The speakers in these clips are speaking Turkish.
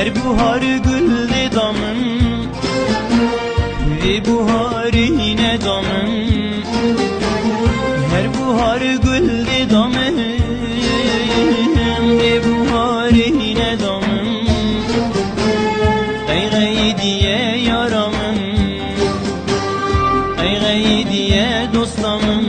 Her buhar güldü damım, ve buharine damım. Her buhar güldü damım, ve buharine damım. Ey gay diye yaramım, ey gay diye dostamım.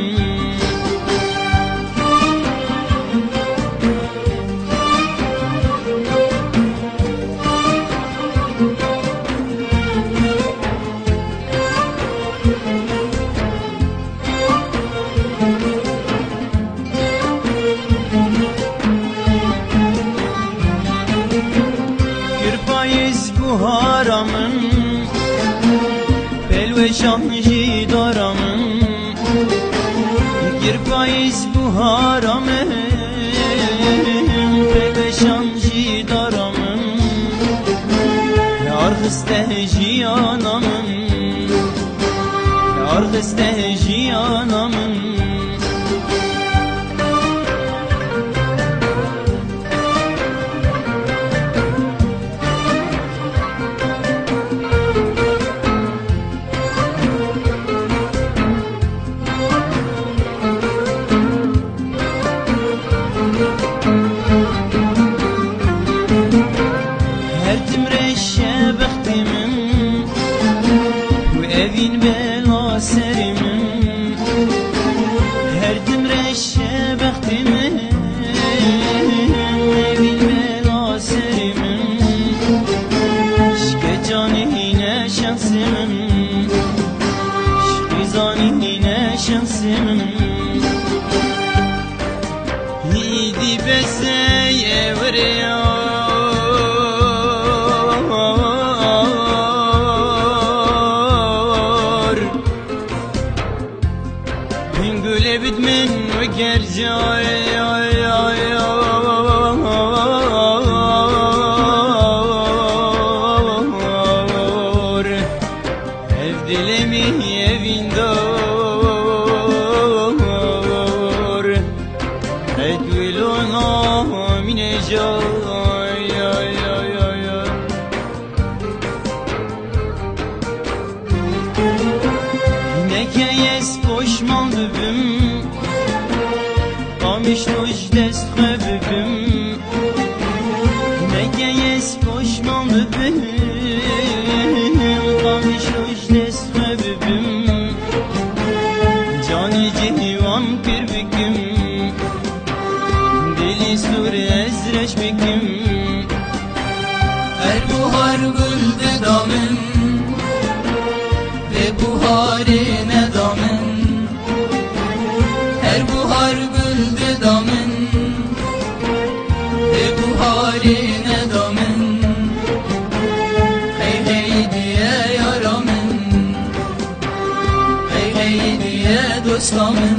Kırpayız bu haramın, pelveşancı daramın. Kırpayız bu haramın, pelveşancı daramın. Arxisteci anamın, arxisteci anamın. Evin bela serimin, her dimreşe bektimin. Evin bela serimin, şke canine şansımın, şke zanine şansımın. Hidi beseye vriya, güle bitmin ve gercay ev dilemi evin dor edvilona minecay nekeyes koşman dübüm Kamışloş dest xebibim, nekeyes koşman dübüm. Kamışloş dest xebibim, canı civan kirbikim. Dili sur ezreş bikim. Her buhar güldü damım, ve buharine damım. Her buhar güldü damın, ve buharine damın. Hey hey diye yaramın, hey hey diye dostamın.